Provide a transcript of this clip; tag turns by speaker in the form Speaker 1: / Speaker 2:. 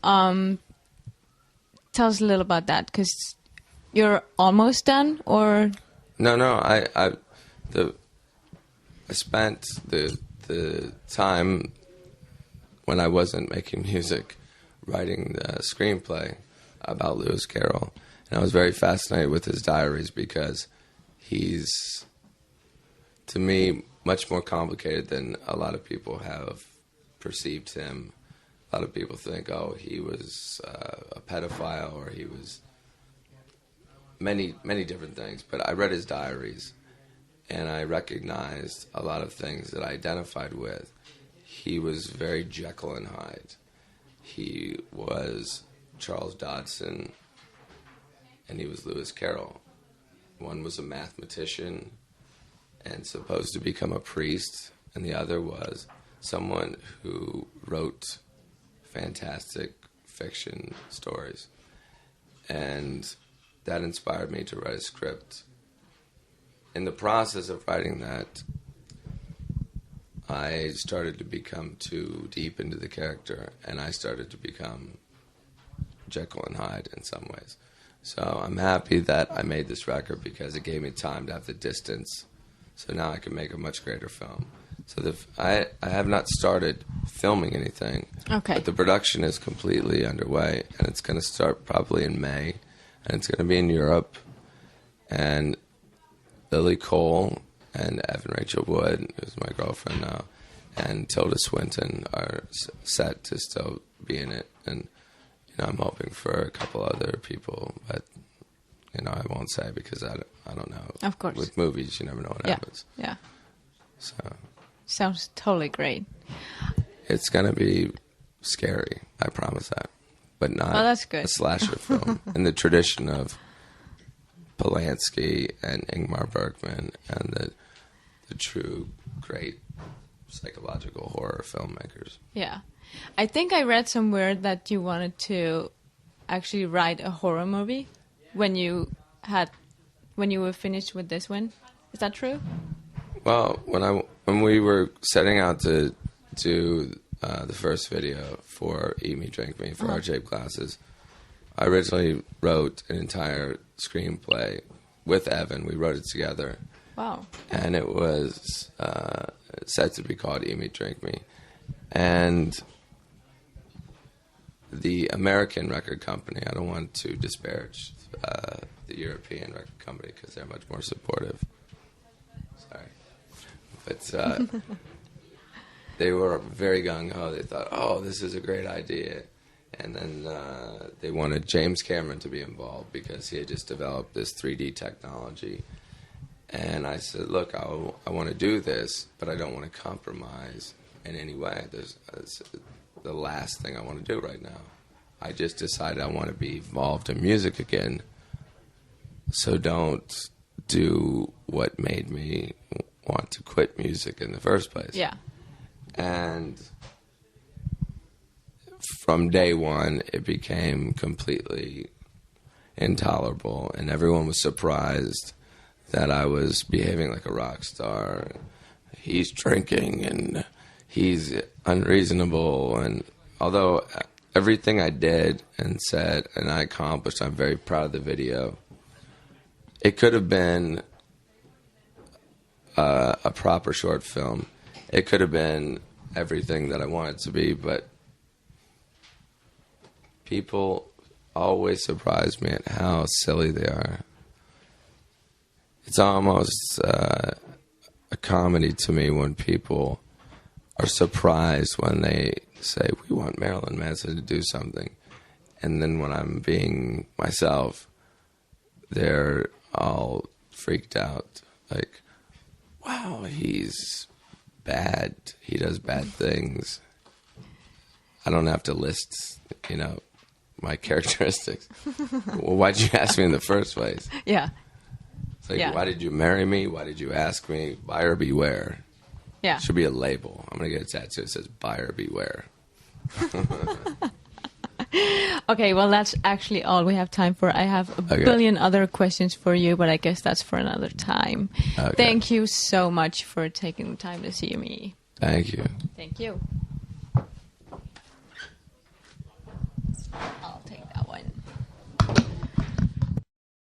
Speaker 1: Tell us a little about that, because you're almost done, or?
Speaker 2: No. I spent the time when I wasn't making music writing the screenplay about Lewis Carroll, and I was very fascinated with his diaries because he's, to me, much more complicated than a lot of people have perceived him. A lot of people think, oh, he was a pedophile, or he was many different things. But I read his diaries, and I recognized a lot of things that I identified with. He was very Jekyll and Hyde. He was Charles Dodson, and he was Lewis Carroll. One was a mathematician and supposed to become a priest, and the other was someone who wrote fantastic fiction stories. And that inspired me to write a script. In the process of writing that, I started to become too deep into the character, and I started to become Jekyll and Hyde in some ways. So I'm happy that I made this record because it gave me time to have the distance. So now I can make a much greater film. So I have not started filming anything.
Speaker 1: Okay.
Speaker 2: But the production is completely underway, and it's going to start probably in May, and it's going to be in Europe. And Lily Cole and Evan Rachel Wood, who's my girlfriend now, and Tilda Swinton are set to still be in it. And I'm hoping for a couple other people, but I won't say because I don't know.
Speaker 1: Of course.
Speaker 2: With movies, you never know what happens.
Speaker 1: Yeah.
Speaker 2: So.
Speaker 1: Sounds totally great.
Speaker 2: It's going to be scary, I promise that. But not
Speaker 1: that's good.
Speaker 2: A slasher film in the tradition of Polanski and Ingmar Bergman and the true great psychological horror filmmakers.
Speaker 1: Yeah. I think I read somewhere that you wanted to actually write a horror movie when you were finished with this one. Is that true?
Speaker 2: Well, when we were setting out to do the first video for Eat Me, Drink Me for Our Shaped Glasses, I originally wrote an entire screenplay with Evan. We wrote it together.
Speaker 1: Wow.
Speaker 2: And it was set to be called Eat Me, Drink Me. And the American record company, I don't want to disparage the European record company because they're much more supportive. Sorry. But they were very gung-ho. They thought, oh, this is a great idea. And then they wanted James Cameron to be involved because he had just developed this 3D technology. And I said, look, I want to do this, but I don't want to compromise in any way. It's the last thing I want to do right now. I just decided I want to be involved in music again, so don't do what made me want to quit music in the first place.
Speaker 1: Yeah.
Speaker 2: And from day one, it became completely intolerable, and everyone was surprised that I was behaving like a rock star. He's drinking, and he's unreasonable, and although everything I did and said and I accomplished, I'm very proud of the video. It could have been a proper short film. It could have been everything that I wanted to be, but people always surprise me at how silly they are. It's almost a comedy to me when people are surprised when they say, we want Marilyn Manson to do something. And then when I'm being myself, they're all freaked out. Like, wow, he's bad. He does bad things. I don't have to list, my characteristics. Well, why'd you ask me in the first place?
Speaker 1: Yeah.
Speaker 2: It's like, Why did you marry me? Why did you ask me? Buyer beware.
Speaker 1: Yeah.
Speaker 2: Should be a label. I'm going to get a tattoo that says buyer beware.
Speaker 1: Okay, well, that's actually all we have time for. I have a billion other questions for you, but I guess that's for another time. Okay. Thank you so much for taking the time to see me.
Speaker 2: Thank you.
Speaker 1: Thank you.